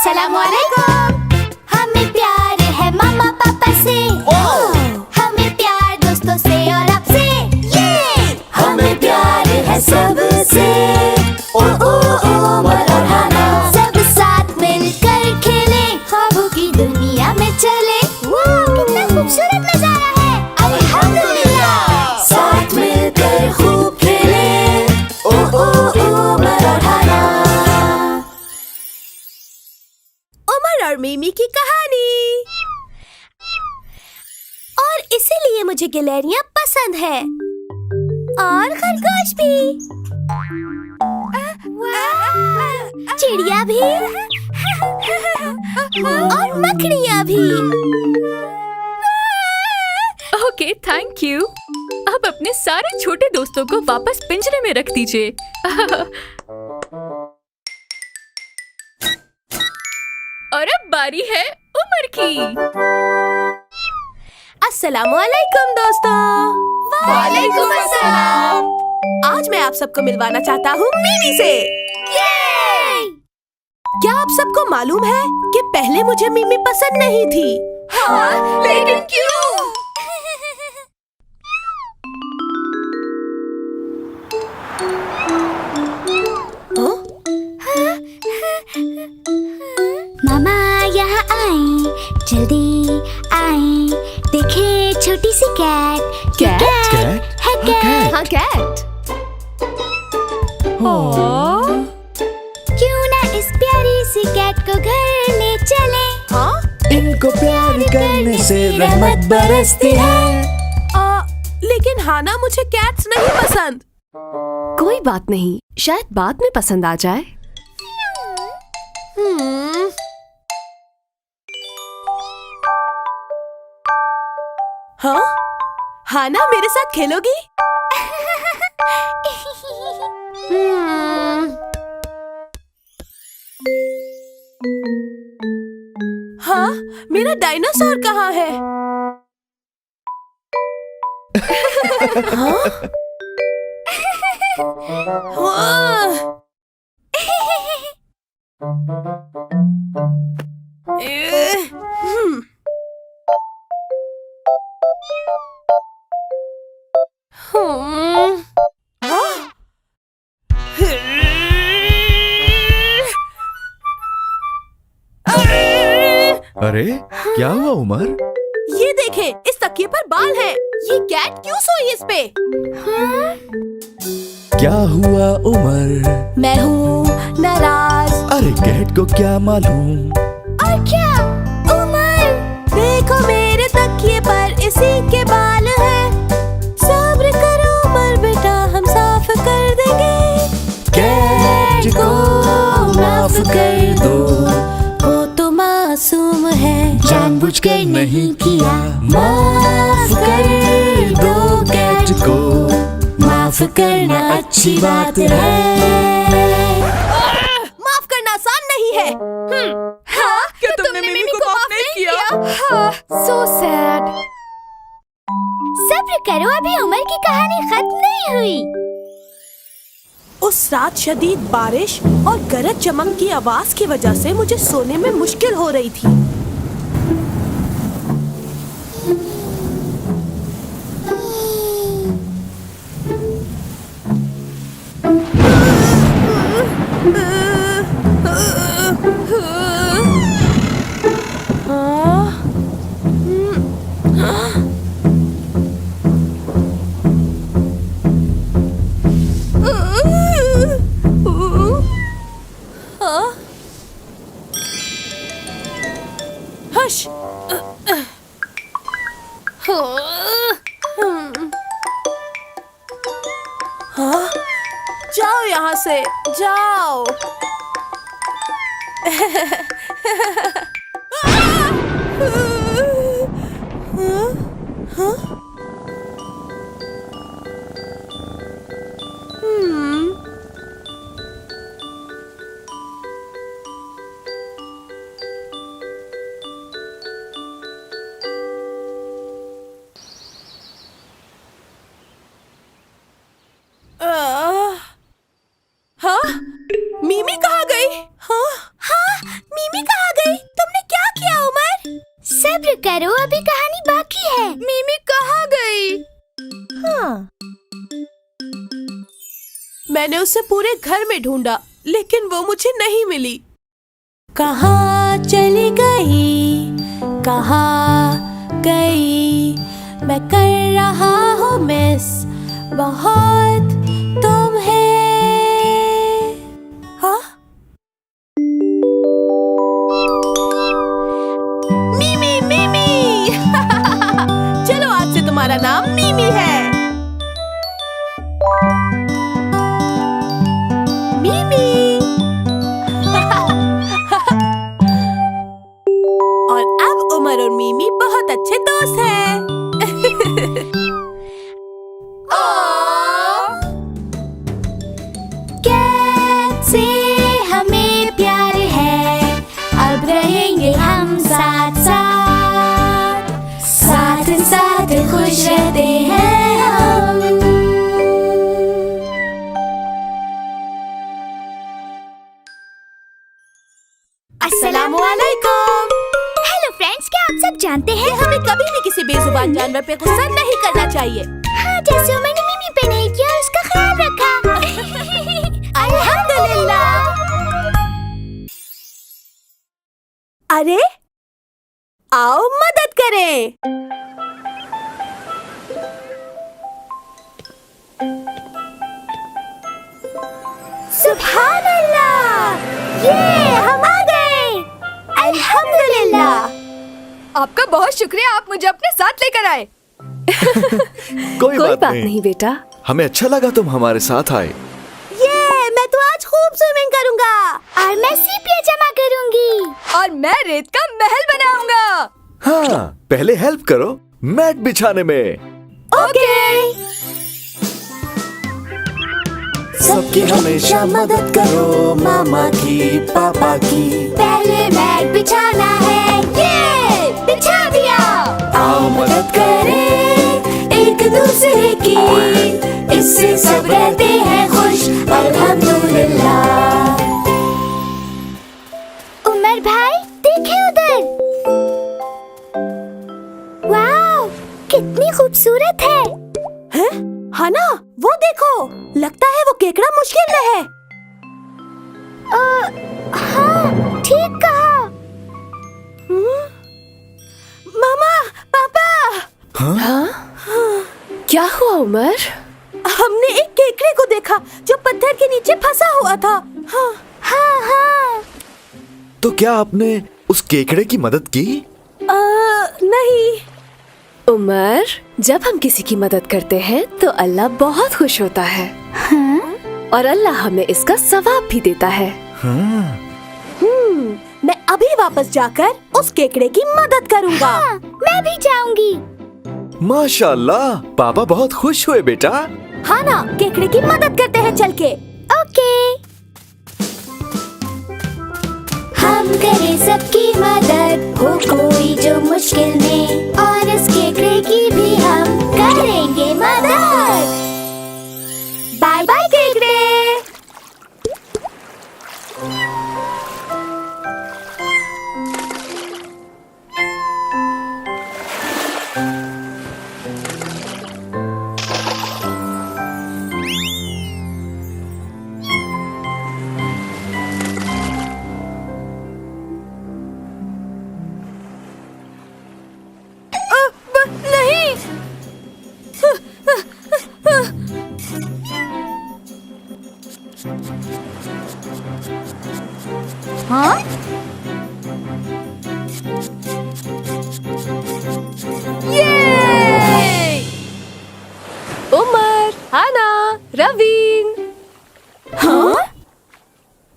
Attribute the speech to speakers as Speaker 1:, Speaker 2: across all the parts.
Speaker 1: अस्सलामुअलैकुम। हमें प्यार है मामा पापा से, हमें प्यार दोस्तों से और आपसे, ये
Speaker 2: हमें प्यार है सबसे। ओ ओ ओ मरहाना,
Speaker 1: सब साथ मिलकर खेले, ख्वाबों की दुनिया में चले। कितना खूबसूरत नजारा है, अल्हम्दुलिल्लाह।
Speaker 2: साथ मिलकर खूब खेले। ओ ओ ओ मरहाना।
Speaker 3: उमर और मिमी की कहानी। और इसीलिए मुझे गिलहरियां पसंद है और खरगोश भी, चिड़िया भी और मकड़ियाँ भी।
Speaker 4: Okay, thank you. अब अपने सारे छोटे दोस्तों को वापस पिंजरे में रख दीजिए। और अब बारी है उमर की।
Speaker 3: अस्सलामुअलैकुम दोस्तों।
Speaker 1: वालेकुम अस्सलाम।
Speaker 3: आज मैं आप सबको मिलवाना चाहता हूँ मिमी से। क्या आप सबको मालूम है कि पहले मुझे मिमी पसंद नहीं थी?
Speaker 1: हाँ, लेकिन क्यों? मामा यहाँ आए, जल्दी आए, देखे छोटी सी कैट।
Speaker 4: कैट?
Speaker 1: है कैट।
Speaker 4: हाँ, कैट।
Speaker 1: क्यों ना इस प्यारी सी कैट को घर ले चले।
Speaker 3: हाँ?
Speaker 2: इनको प्यार करने से रहमत बरसती है।
Speaker 3: लेकिन हाना, मुझे कैट्स नहीं पसंद।
Speaker 4: कोई बात नहीं, शायद बाद में पसंद आ जाए।
Speaker 3: हाँ? हाना, मेरे साथ खेलोगी? हाँ? मेरा डायनासोर कहाँ है? हाँ?
Speaker 5: अरे क्या हुआ उमर?
Speaker 3: ये देखें, इस तकिए पर बाल हैं। ये कैट क्यों सोई इस पे?
Speaker 5: क्या हुआ उमर?
Speaker 3: मैं हूँ नाराज।
Speaker 5: अरे कैट को क्या मालूम?
Speaker 3: और क्या उमर? देखो मेरे तकिए पर इसी के बाल हैं। सब्र करो उमर बेटा, हम साफ कर देंगे।
Speaker 2: कैट को माफ कर दो,
Speaker 3: वो तो मासूम है,
Speaker 2: जानबूझकर नहीं किया। माफ कर दो कैट को, माफ करना अच्छी बात है।
Speaker 3: माफ करना आसान नहीं है। हाँ?
Speaker 4: क्या तुमने मिमी को माफ नहीं किया?
Speaker 3: हाँ।
Speaker 4: So sad.
Speaker 1: सब्र करो, अभी उमर की कहानी खत्म नहीं हुई।
Speaker 3: उस रात शदीद बारिश और गरज चमक की आवाज की वजह से मुझे सोने में मुश्किल हो रही थी। हश। हाँ? जाओ यहाँ से, जाओ। हाँ? मिमी कहाँ गई? हाँ? हाँ? मिमी कहाँ
Speaker 1: सब्र करो, अभी कहानी बाकी है।
Speaker 3: मिमी कहाँ गई? हाँ, मैंने उसे पूरे घर में ढूंढा, लेकिन वो मुझे नहीं मिली। कहाँ चली गई, कहाँ गई? मैं कर रहा हूँ मिस बहुत तुम्हें। हाँ? मिमी मिमी चलो आज से तुम्हारा नाम मिमी है। मिमी और अब उमर और मिमी बहुत अच्छे दोस्त हैं।
Speaker 1: कैसे हमें प्यार है, अब रहेंगे हम साथ साथ, साथ साथ खुश रहते हैं हम।
Speaker 3: अस्सलामुअलैकुम।
Speaker 1: हेलो फ्रेंड्स, क्या आप सब जानते हैं
Speaker 3: हमें कभी भी किसी बेजुबान जानवर पे गुस्सा नहीं करना चाहिए।
Speaker 1: हाँ, जैसे मैंने मिमी पे नहीं किया, उसका ख्याल रखा।
Speaker 3: अल्हम्दुलिल्लाह। अरे आओ मदद करें।
Speaker 1: सुभान अल्लाह, ये हम आ गए। अल्हम्दुलिल्लाह।
Speaker 4: आपका बहुत शुक्रिया, आप मुझे अपने साथ लेकर आए।
Speaker 5: कोई बात नहीं
Speaker 3: बेटा।
Speaker 5: हमें अच्छा लगा तुम हमारे साथ आए।
Speaker 3: ये मैं तो आज खूब स्विमिंग करूंगा।
Speaker 1: और मैं सीपियाँ जमा करूंगी।
Speaker 4: और मैं रेत का महल बनाऊंगा।
Speaker 5: हाँ, पहले हेल्प करो मैट बिछाने में।
Speaker 3: ओके।
Speaker 2: सबकी हमेशा मदद करो, मामा की, पापा की।
Speaker 1: पहले मैट बिछाना है, ये बिछा दिया।
Speaker 2: आओ मदद करें एक दूसरे की, इससे सब रहते हैं खुश, अल्हम्दुलिल्लाह।
Speaker 1: उमर भाई, देखे उधर। वाह, कितनी खूबसूरत है।
Speaker 3: हैं? हाँ ना, वो देखो, लगता है वो केकड़ा मुश्किल में है।
Speaker 1: हाँ, ठीक कहा।
Speaker 3: मामा, पापा।
Speaker 5: हाँ?
Speaker 3: क्या हुआ उमर? हमने एक केकड़े को देखा जो पत्थर के नीचे फंसा हुआ था। हाँ
Speaker 1: हाँ हाँ।
Speaker 5: तो क्या आपने उस केकड़े की मदद की?
Speaker 3: नहीं।
Speaker 6: उमर, जब हम किसी की मदद करते हैं तो अल्लाह बहुत खुश होता है।
Speaker 1: हाँ?
Speaker 6: और अल्लाह हमें इसका सवाब भी देता है।
Speaker 5: हाँ।
Speaker 3: मैं अभी वापस जाकर उस केकड़े की मदद करूँगा।
Speaker 1: हाँ, मैं भी जाऊंगी।
Speaker 5: माशाल्लाह, पापा बहुत खुश हुए बेटा।
Speaker 3: हाँ ना, केकड़े की मदद करते हैं चल के।
Speaker 1: ओके। हम करें सबकी मदद, हो कोई जो मुश्किल में, और इस केकड़े की भी हम करेंगे मदद। बाय बाय केकड़े।
Speaker 3: नहीं।
Speaker 1: हाँ?
Speaker 3: ये!
Speaker 6: उमर, हाना, रवीन।
Speaker 3: हाँ?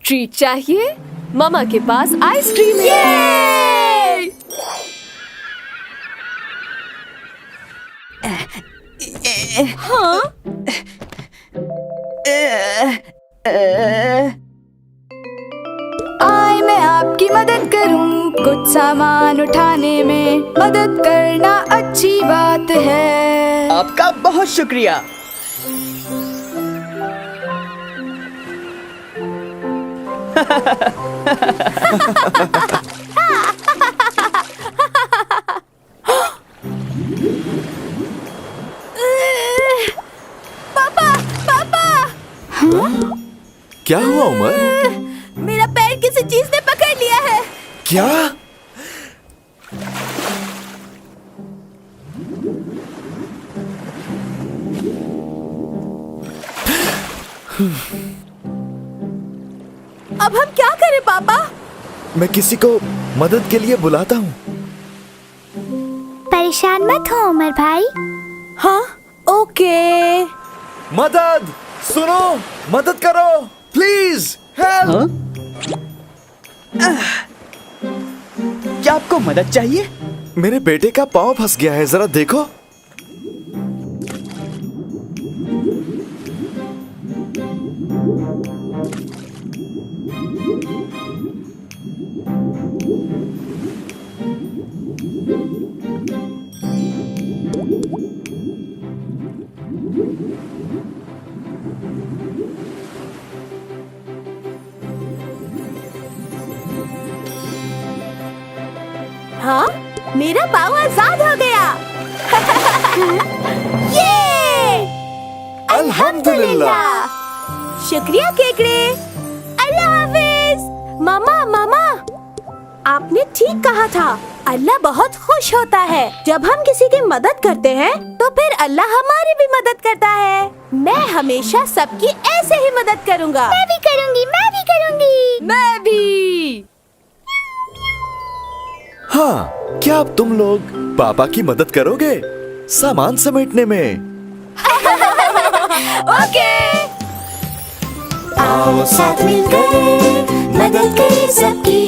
Speaker 6: ट्रीट चाहिए? मामा के पास आइसक्रीम है।
Speaker 3: हाँ?
Speaker 7: आए मैं आपकी मदद करूं, कुछ सामान उठाने में, मदद करना अच्छी बात है।
Speaker 8: आपका बहुत शुक्रिया।
Speaker 5: क्या हुआ उमर?
Speaker 3: मेरा पैर किसी चीज ने पकड़ लिया है।
Speaker 5: क्या?
Speaker 3: अब हम क्या करें पापा?
Speaker 5: मैं किसी को मदद के लिए बुलाता हूँ।
Speaker 1: परेशान मत हो उमर भाई।
Speaker 3: हाँ, ओके।
Speaker 5: मदद! सुनो, मदद करो, प्लीज हेल्प।
Speaker 2: क्या आपको मदद चाहिए?
Speaker 5: मेरे बेटे का पाँव फंस गया है, जरा देखो।
Speaker 3: हाँ, मेरा पाँव आजाद हो गया। ये!
Speaker 5: अल्हम्दुलिल्लाह।
Speaker 3: शुक्रिया केकड़े। अल्लाह हाफिज। मामा, आपने ठीक कहा था। अल्लाह बहुत खुश होता है जब हम किसी की मदद करते हैं, तो फिर अल्लाह हमारी भी मदद करता है। मैं हमेशा सबकी ऐसे ही मदद करूँगा।
Speaker 1: मैं भी करूँगी।
Speaker 3: मैं भी।
Speaker 5: हाँ, क्या अब तुम लोग पापा की मदद करोगे सामान समेटने में?
Speaker 3: ओके।
Speaker 2: आओ साथ मिलकर मदद करें सबकी,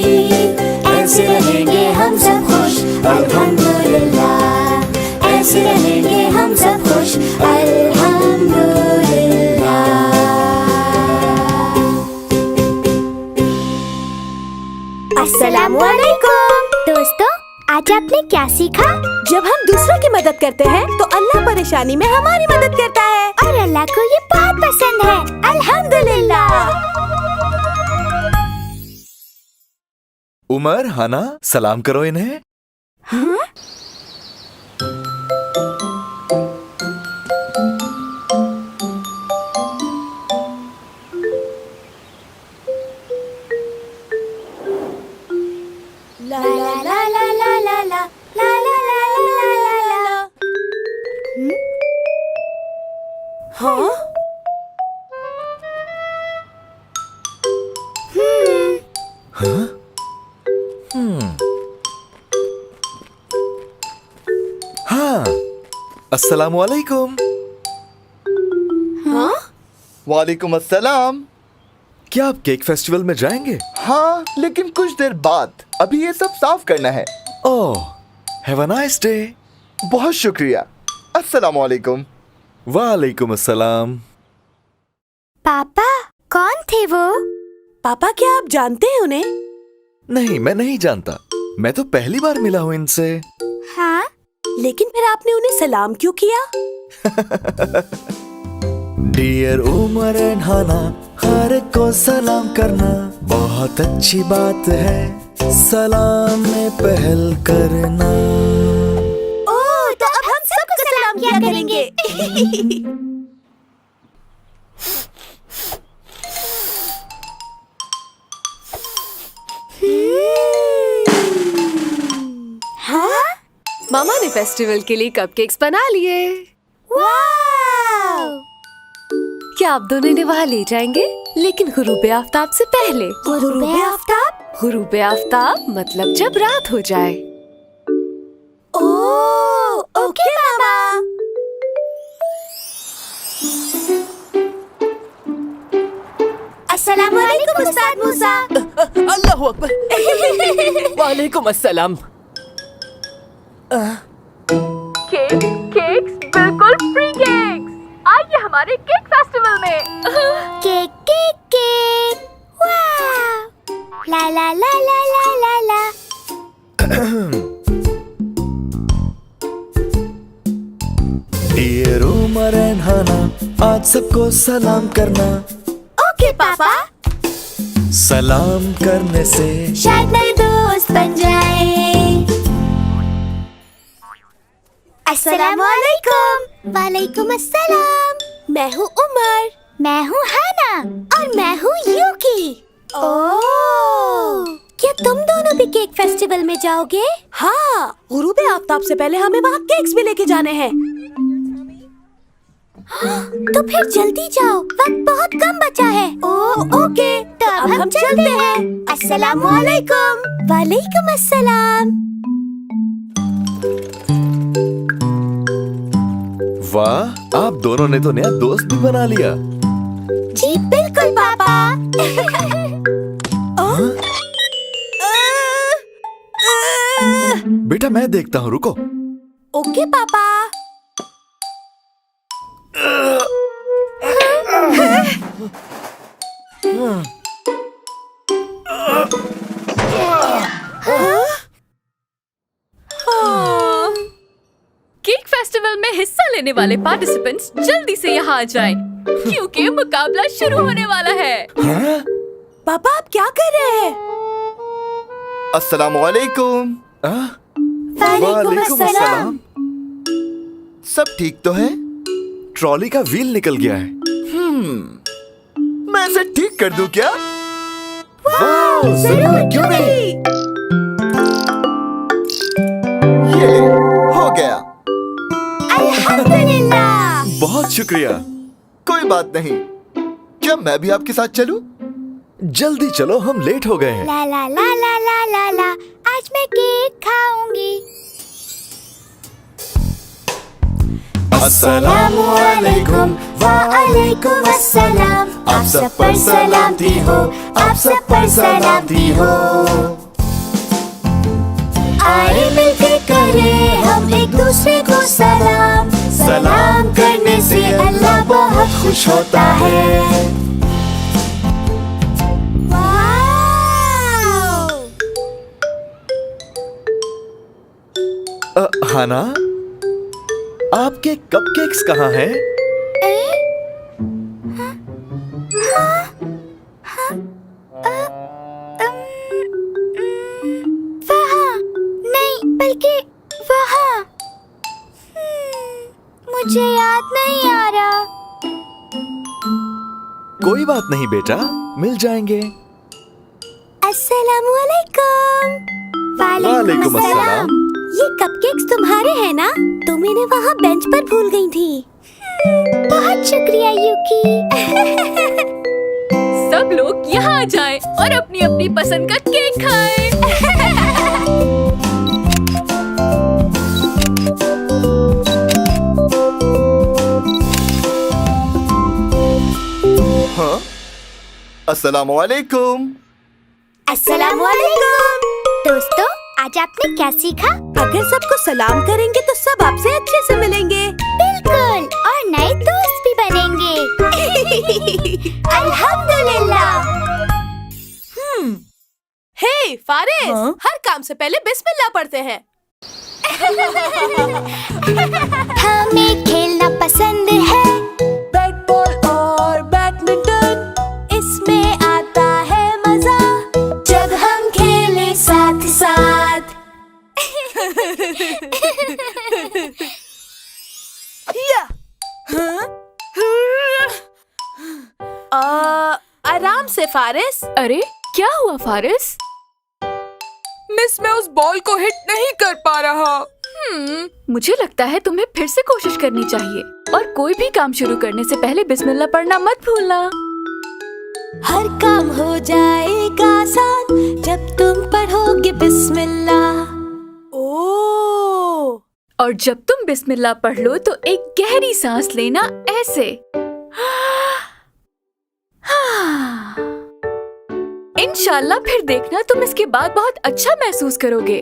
Speaker 2: ऐसे रहेंगे हम सब खुश अल्हम्दुलिल्लाह। ऐसे रहेंगे हम सब खुश अल्हम्दुलिल्लाह।
Speaker 1: अस्सलामुअलैकुम। दोस्तों, आज आपने क्या सीखा?
Speaker 3: जब हम दूसरों की मदद करते हैं तो अल्लाह परेशानी में हमारी मदद करता है।
Speaker 1: और अल्लाह को ये बहुत पसंद है।
Speaker 3: अल्हम्दुलिल्लाह।
Speaker 5: उमर, हना, सलाम करो इन्हें।
Speaker 3: ला la la la la la la la la la la la ला। हाँ?
Speaker 5: हाँ? हाँ, अस्सलामुअलैकुम।
Speaker 3: हाँ?
Speaker 8: वालेकुम अस्सलाम।
Speaker 5: क्या आप केक फेस्टिवल में जाएंगे?
Speaker 8: हाँ, लेकिन कुछ देर बाद। अभी ये सब साफ करना है।
Speaker 5: ओह, हैव अ नाइस डे।
Speaker 8: बहुत शुक्रिया। अस्सलाम वालेकुम।
Speaker 5: वालेकुम अस्सलाम।
Speaker 1: पापा, कौन थे वो?
Speaker 3: पापा, क्या आप जानते हैं उन्हें?
Speaker 5: नहीं, मैं नहीं जानता। मैं तो पहली बार मिला हूँ इनसे।
Speaker 1: हाँ?
Speaker 3: लेकिन फिर आपने उन्हें सलाम क्यों किया?
Speaker 5: डियर उमर एंड हना, हर एक को सलाम करना बहुत अच्छी बात है। सलाम में पहल करना।
Speaker 3: ओह, तो अब हम सबको सलाम किया करेंगे।
Speaker 6: हाँ? मामा ने फेस्टिवल के लिए कपकेक्स बना लिए।
Speaker 3: वाव!
Speaker 6: क्या आप दोनों इन्हें वहाँ ले जाएंगे? लेकिन गुरूब आफ्ताब से पहले।
Speaker 3: गुरूब आफ्ताब?
Speaker 6: गुरूब आफ्ताब मतलब जब रात हो जाए।
Speaker 3: ओह, ओके मामा। अस्सलामुअलैकुम उस्ताद मूसा।
Speaker 2: अल्लाहु अकबर। वालेकुम अस्सलाम।
Speaker 4: केक्स बिल्कुल फ्री केक्स। आइए हमारे केक फेस्टिवल में।
Speaker 1: Cake cake cake. Wow! La la la la la la la.
Speaker 5: Dear Umar and Hana, आज सबको सलाम करना।
Speaker 3: ओके पापा।
Speaker 5: सलाम करने से
Speaker 3: शायद नए दोस्त बन जाए। अस्सलामुअलैकुम।
Speaker 1: वालेकुम अस्सलाम।
Speaker 3: मैं हूँ उमर।
Speaker 1: मैं हूँ हना। टीना और मैं हूँ यूकी। क्या तुम दोनों भी केक फेस्टिवल में जाओगे?
Speaker 3: हाँ, गुरूब आफ्ताब से पहले हमें वहाँ केक्स भी लेके जाने हैं।
Speaker 1: तो फिर जल्दी जाओ, वक्त बहुत कम बचा है। ओके, तो अब हम चलते हैं। अस्सलामुअलैकुम। वालेकुम अस्सलाम।
Speaker 5: वाह, आप दोनों ने तो नया दोस्त भी बना लिया।
Speaker 1: जी बिल्कुल पापा।
Speaker 5: बेटा मैं देखता हूँ, रुको।
Speaker 3: ओके पापा।
Speaker 4: केक फेस्टिवल में हिस्सा लेने वाले पार्टिसिपेंट्स जल्दी से यहाँ आ जाएं, क्योंकि मुकाबला शुरू होने वाला है।
Speaker 3: पापा आप क्या कर रहे हैं?
Speaker 8: अस्सलामुअलैकुम।
Speaker 5: वालेकुम अस्सलाम।
Speaker 8: सब ठीक तो है?
Speaker 5: ट्रॉली का व्हील निकल गया है।
Speaker 8: मैं इसे ठीक कर दूं क्या?
Speaker 5: जरूर, क्यों नहीं?
Speaker 8: ये ले, हो गया।
Speaker 1: अल्हम्दुलिल्लाह।
Speaker 5: बहुत शुक्रिया।
Speaker 8: कोई बात नहीं। क्या मैं भी आपके साथ चलूं?
Speaker 5: जल्दी चलो, हम लेट हो गए हैं।
Speaker 1: ला la la la la la ला, आज मैं केक खाऊंगी।
Speaker 5: अस्सलामुअलैकुम।
Speaker 1: वालेकुम अस्सलाम।
Speaker 5: आप सब पर सलामती हो, आप सब पर सलामती हो।
Speaker 1: आए मिलके करें हम एक दूसरे को सलाम।
Speaker 5: सलाम करने से अल्लाह बहुत खुश होता है। हाना, आपके कपकेक्स कहाँ हैं?
Speaker 1: वहाँ नहीं, बल्कि वहाँ। मुझे याद नहीं आ रहा।
Speaker 5: कोई बात नहीं बेटा, मिल जाएंगे।
Speaker 1: अस्सलामुअलैकुम।
Speaker 5: वालेकुम अस्सलाम।
Speaker 1: ये कपकेक्स तुम्हारे हैं ना? तुम इन्हें वहाँ बेंच पर भूल गई थी। बहुत शुक्रिया यूकी।
Speaker 4: सब लोग यहाँ आ जाएं और अपनी अपनी पसंद का केक खाएं।
Speaker 8: हाँ? अस्सलामुअलैकुम।
Speaker 1: अस्सलामुअलैकुम। दोस्तों, आज आपने क्या सीखा?
Speaker 3: अगर सबको सलाम करेंगे तो सब आपसे अच्छे से मिलेंगे।
Speaker 1: बिल्कुल, और नए दोस्त भी बनेंगे। अल्हम्दुलिल्लाह।
Speaker 3: हे फारिस, हर काम से पहले बिस्मिल्लाह पढ़ते हैं।
Speaker 1: हमें खेलना पसंद है।
Speaker 3: बैट बॉल और बैडमिंटन, इसमें आता है मजा जब हम खेलें साथ साथ। या आराम से फारिस।
Speaker 4: अरे क्या हुआ फारिस?
Speaker 7: मिस, मैं उस बॉल को हिट नहीं कर पा रहा।
Speaker 4: मुझे लगता है तुम्हें फिर से कोशिश करनी चाहिए, और कोई भी काम शुरू करने से पहले बिस्मिल्लाह पढ़ना मत भूलना।
Speaker 3: हर काम हो जाएगा आसान जब तुम पढ़ोगे बिस्मिल्लाह। ओ,
Speaker 4: और जब तुम बिस्मिल्लाह पढ़ लो तो एक गहरी सांस लेना, ऐसे। इंशाल्लाह फिर देखना तुम इसके बाद बहुत अच्छा महसूस करोगे।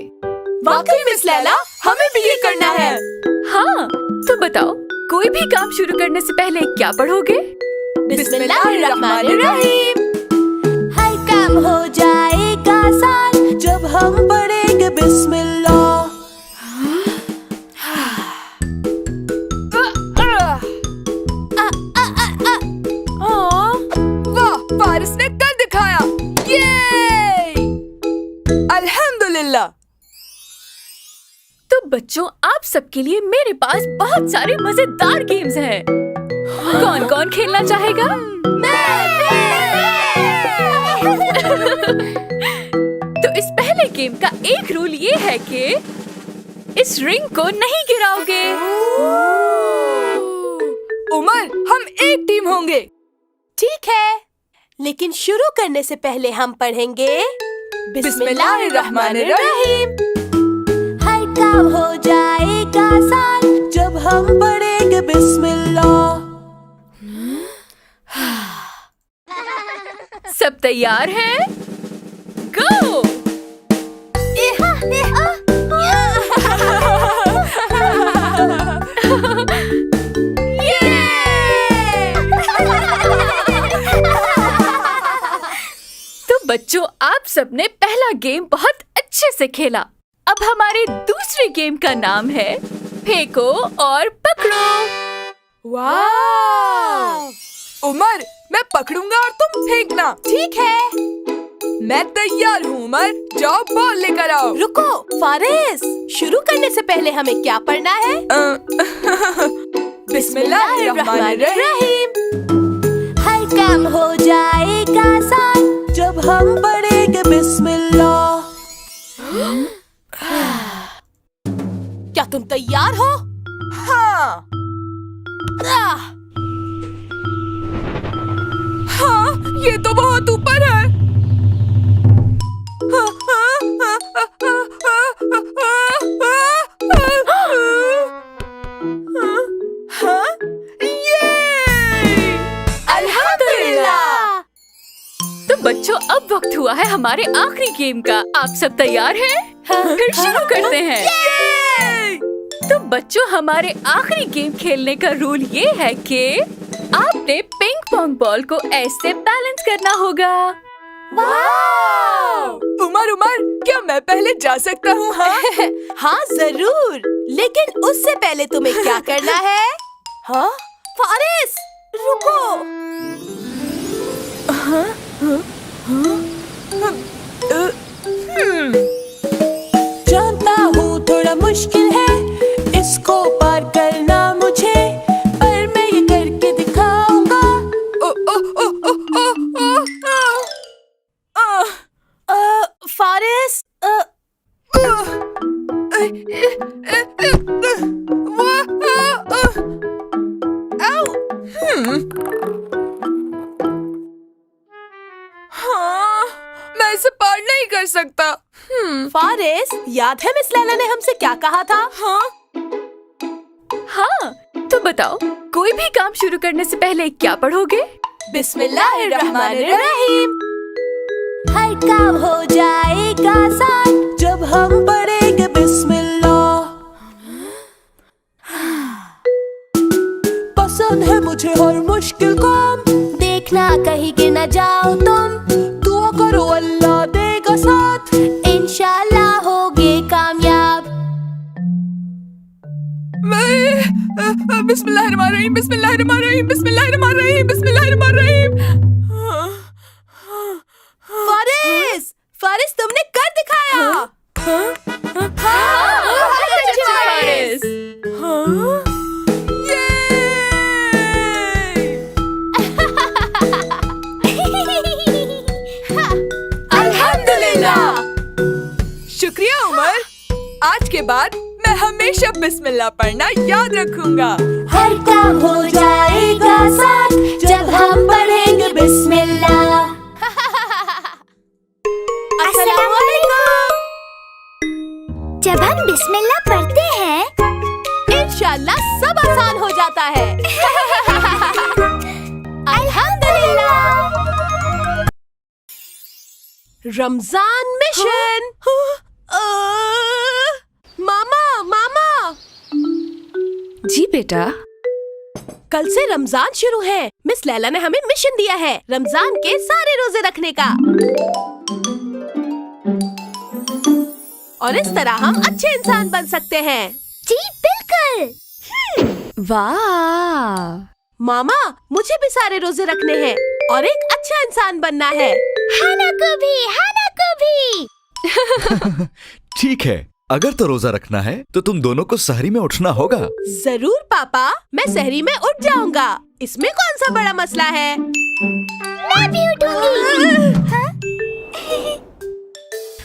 Speaker 3: वाकई मिस लैला, हमें भी ये करना है।
Speaker 4: हाँ, तो बताओ, कोई भी काम शुरू करने से पहले क्या पढ़ोगे?
Speaker 3: बिस्मिल्लाहिर्रहमानिर्रहीम। हर काम हो जाएगा आसान जब हम पढ़ेंगे बिस्मिल्लाह।
Speaker 7: वाह, फारिस ने कर दिखाया। ये अल्हम्दुलिल्लाह।
Speaker 4: तो बच्चों, आप सबके लिए मेरे पास बहुत सारे मजेदार गेम्स हैं। कौन कौन खेलना चाहेगा?
Speaker 3: मैं
Speaker 4: तो इस पहले गेम का एक रूल ये है कि इस रिंग को नहीं गिराओगे।
Speaker 7: उमर, हम एक टीम होंगे।
Speaker 3: ठीक है, लेकिन शुरू करने से पहले हम पढ़ेंगे बिस्मिल्लाहिर्रहमानिर्रहीम। हर काम हो जाएगा आसान जब हम पढ़ेंगे बिस्मिल्लाह।
Speaker 4: सब तैयार हैं? गो! तो बच्चों, आप सबने पहला गेम बहुत अच्छे से खेला। अब हमारे दूसरे गेम का नाम है फेंको और पकड़ो।
Speaker 7: वाह! उमर, मैं पकड़ूंगा और तुम फेंकना।
Speaker 3: ठीक है,
Speaker 7: मैं तैयार हूँ उमर, जाओ बॉल लेकर आओ।
Speaker 3: रुको फारिस, शुरू करने से पहले हमें क्या पढ़ना है?
Speaker 7: बिस्मिल्लाहिर्रहमानिर्रहीम।
Speaker 3: हर काम हो जाएगा आसान जब हम पढ़ेंगे बिस्मिल्लाह। क्या तुम तैयार हो?
Speaker 7: हाँ। हाँ, ये तो बहुत ऊपर है।
Speaker 4: तो बच्चों, अब वक्त हुआ है हमारे आखिरी गेम का। आप सब तैयार हैं? फिर शुरू करते हैं। तो बच्चों, हमारे आखिरी गेम खेलने का रूल ये है कि आपने पिंग पोंग बॉल को ऐसे बैलेंस करना होगा।
Speaker 7: उमर, क्या मैं पहले जा सकता हूँ? हाँ?
Speaker 3: हाँ जरूर, लेकिन उससे पहले तुम्हें क्या करना है? हाँ? फारिस, रुको। जानता हूँ थोड़ा मुश्किल है इसको पार करना मुझे, पर मैं ये करके दिखाऊंगा। फारिस,
Speaker 7: हाँ, मैं इसे पार नहीं कर सकता।
Speaker 3: फारिस, याद है मिस लैला ने हमसे क्या कहा था?
Speaker 4: हाँ, तो बताओ, कोई भी काम शुरू करने से पहले क्या पढ़ोगे?
Speaker 3: बिस्मिल्लाहिर्रहमानिर्रहीम। हर काम हो जाएगा आसान जब हम पढ़ेंगे बिस्मिल्लाह। पसंद है मुझे हर मुश्किल काम, देखना कहीं गिर न जाओ तुम। दुआ करो अल्लाह देगा साथ, इंशाल्लाह होगे कामयाब।
Speaker 7: बिस्मिल्लाहिर्रहमानिर्रहीम, बिस्मिल्लाहिर्रहमानिर्रहीम, बिस्मिल्लाहिर्रहमानिर्रहीम, बिस्मिल्लाहिर्रहमानिर्रहीम।
Speaker 3: फारिस, तुमने कर दिखाया।
Speaker 4: फारिस।
Speaker 3: अल्हम्दुलिल्लाह।
Speaker 7: शुक्रिया उमर, आज के बाद मैं हमेशा बिस्मिल्लाह पढ़ना याद रखूंगा।
Speaker 1: हर काम हो जाएगा आसान जब हम पढ़ेंगे बिस्मिल्लाह। अस्सलाम वालेकुम। जब हम बिस्मिल्लाह पढ़ते हैं,
Speaker 3: इंशाल्लाह सब आसान हो जाता है।
Speaker 1: अल्हम्दुलिल्लाह।
Speaker 3: रमजान मिशन। मामा।
Speaker 6: जी बेटा।
Speaker 3: कल से रमजान शुरू है। मिस लैला ने हमें मिशन दिया है रमजान के सारे रोजे रखने का, और इस तरह हम अच्छे इंसान बन सकते हैं।
Speaker 1: जी बिल्कुल।
Speaker 6: वाह!
Speaker 3: मामा, मुझे भी सारे रोजे रखने हैं और एक अच्छा इंसान बनना है।
Speaker 1: हाना को भी।
Speaker 5: ठीक है, अगर तो रोजा रखना है तो तुम दोनों को सहरी में उठना होगा।
Speaker 3: जरूर पापा, मैं सहरी में उठ जाऊंगा। इसमें कौन सा बड़ा मसला है?
Speaker 1: मैं भी उठूंगी।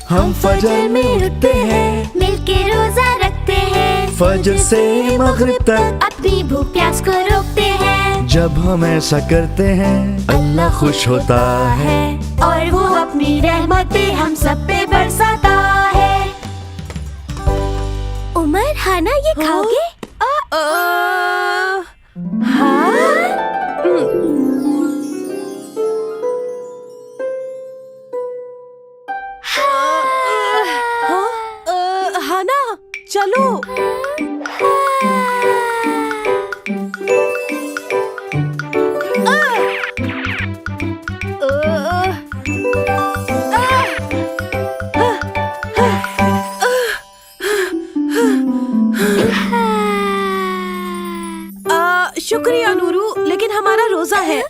Speaker 5: हम फजर में उठते हैं,
Speaker 1: मिलके रोजा रखते हैं,
Speaker 5: फजर से मगरिब तक
Speaker 1: अपनी भूख प्यास को रोकते हैं।
Speaker 5: जब हम ऐसा करते हैं अल्लाह खुश होता है
Speaker 1: और वो अपनी रहमतें हम सब पे बरसाता है। उमर, हाना, ये खाओगे?
Speaker 3: हाना, चलो। शुक्रिया नूरू, लेकिन हमारा रोजा है।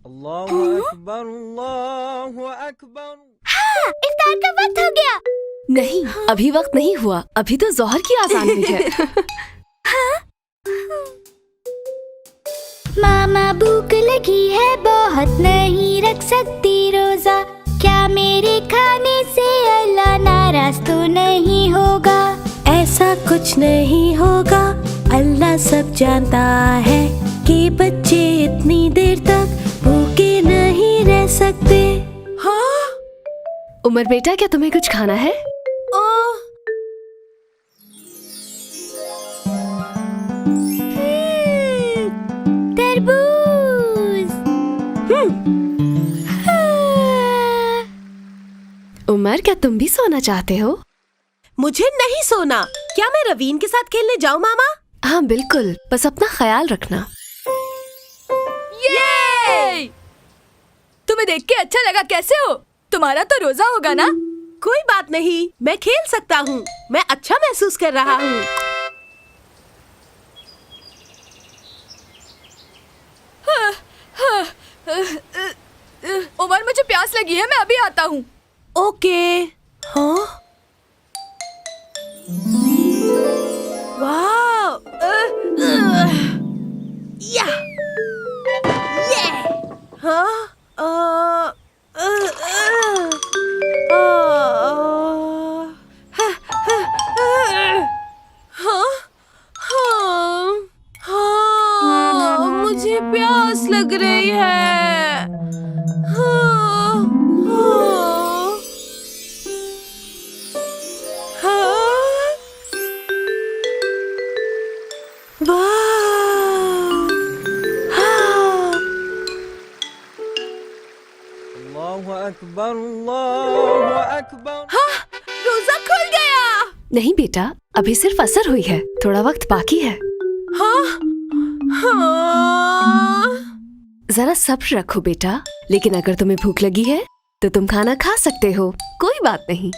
Speaker 2: अल्लाहु अकबर, अल्लाहु अकबर।
Speaker 1: इफ्तार का वक्त हो गया।
Speaker 6: नहीं, अभी वक्त नहीं हुआ, अभी तो जोहर की आजान हुई है।
Speaker 1: मामा, भूख लगी है बहुत, नहीं रख सकती रोजा। क्या मेरे खाने से अल्लाह नाराज तो नहीं होगा?
Speaker 3: ऐसा कुछ नहीं होगा, अल्लाह सब जानता है कि बच्चे इतनी देर तक भूखे नहीं रह सकते। हाँ?
Speaker 6: उमर बेटा, क्या तुम्हें कुछ खाना है?
Speaker 1: तरबूज।
Speaker 6: उमर, क्या तुम भी सोना चाहते हो?
Speaker 3: मुझे नहीं सोना। क्या मैं रवीन के साथ खेलने जाऊँ मामा?
Speaker 6: हाँ बिल्कुल, बस अपना ख्याल रखना।
Speaker 7: ये! तुम्हें देख के अच्छा लगा, कैसे हो? तुम्हारा तो रोजा होगा ना?
Speaker 3: कोई बात नहीं, मैं खेल सकता हूँ। मैं अच्छा महसूस कर रहा हूँ।
Speaker 7: उमर, मुझे प्यास लगी है, मैं अभी आता हूँ।
Speaker 3: ओके। हाँ? वाह! या! ये! हाँ? मुझे प्यास लग रही है।
Speaker 2: अल्लाहु अकबर, अल्लाहु अकबर।
Speaker 3: रोजा खुल गया।
Speaker 6: नहीं बेटा, अभी सिर्फ असर हुई है, थोड़ा वक्त बाकी है।
Speaker 3: हाँ? हाँ?
Speaker 6: जरा सब्र रखो बेटा, लेकिन अगर तुम्हें भूख लगी है तो तुम खाना खा सकते हो, कोई बात नहीं।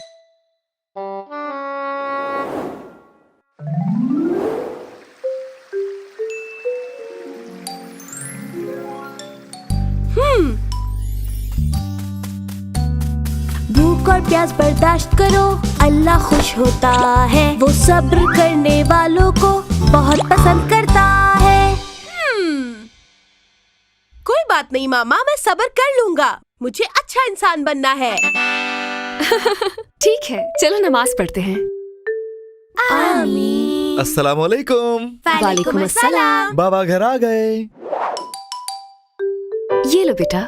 Speaker 3: भूख और प्यास बर्दाश्त करो, अल्लाह खुश होता है। वो सब्र करने वालों को बहुत पसंद करता है। कोई बात नहीं मामा, मैं सब्र कर लूंगा। मुझे अच्छा इंसान बनना है।
Speaker 6: ठीक है, चलो नमाज पढ़ते हैं।
Speaker 3: आमीन।
Speaker 5: अस्सलाम वालेकुम।
Speaker 6: वालेकुम अस्सलाम।
Speaker 5: बाबा घर आ गए।
Speaker 6: ये लो बेटा।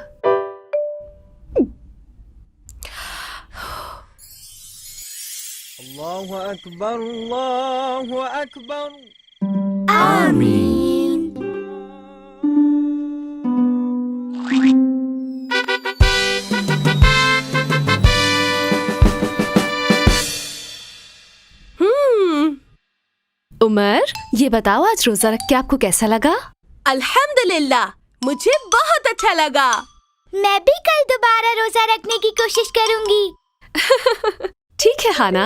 Speaker 2: अल्लाहु अकबर, अल्लाहु अकबर।
Speaker 3: आमीन।
Speaker 6: उमर, ये बताओ आज रोजा रख के आपको कैसा लगा?
Speaker 3: अल्हम्दुलिल्लाह, मुझे बहुत अच्छा लगा।
Speaker 1: मैं भी कल दोबारा रोजा रखने की कोशिश करूंगी।
Speaker 6: ठीक है हाना,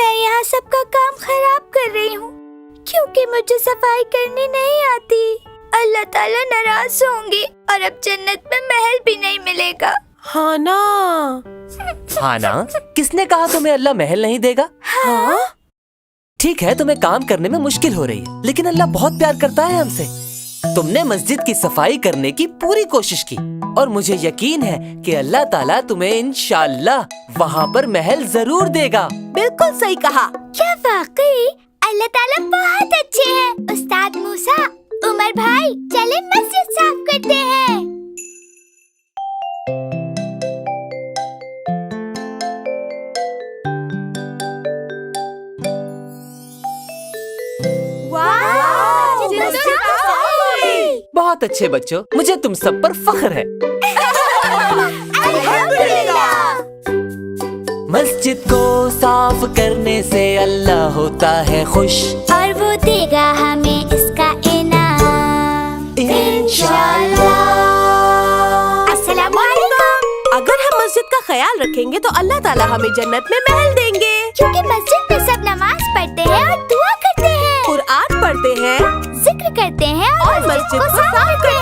Speaker 1: मैं यहाँ सबका काम खराब कर रही हूँ क्योंकि मुझे सफाई करनी नहीं आती। अल्लाह ताला नाराज होंगे और अब जन्नत में महल भी नहीं मिलेगा।
Speaker 3: हाँ ना।
Speaker 9: हाँ ना, किसने कहा तुम्हें अल्लाह महल नहीं देगा?
Speaker 3: हाँ?
Speaker 9: ठीक है, तुम्हें काम करने में मुश्किल हो रही है, लेकिन अल्लाह बहुत प्यार करता है हमसे। तुमने मस्जिद की सफाई करने की पूरी कोशिश की और मुझे यकीन है कि अल्लाह ताला तुम्हें इंशाअल्लाह वहाँ पर महल जरूर देगा।
Speaker 3: बिल्कुल सही कहा।
Speaker 1: क्या वाकई अल्लाह ताला बहुत अच्छे हैं। उस्ताद मूसा, उमर भाई, चले मस्जिद साफ करते हैं।
Speaker 9: बहुत अच्छे बच्चों, मुझे तुम सब पर फख्र है। मस्जिद को साफ करने से अल्लाह होता है खुश
Speaker 1: और वो देगा हमें इसका इनाम इंशाअल्लाह। अस्सलाम वालेकुम।
Speaker 3: अगर हम मस्जिद का ख्याल रखेंगे तो अल्लाह ताला हमें जन्नत में महल देंगे।
Speaker 1: क्योंकि मस्जिद में सब नमाज पढ़ते हैं और दुआ करते हैं,
Speaker 3: कुरान पढ़ते हैं,
Speaker 1: जिक्र करते हैं और
Speaker 3: मस्जिद को साफ करते हैं।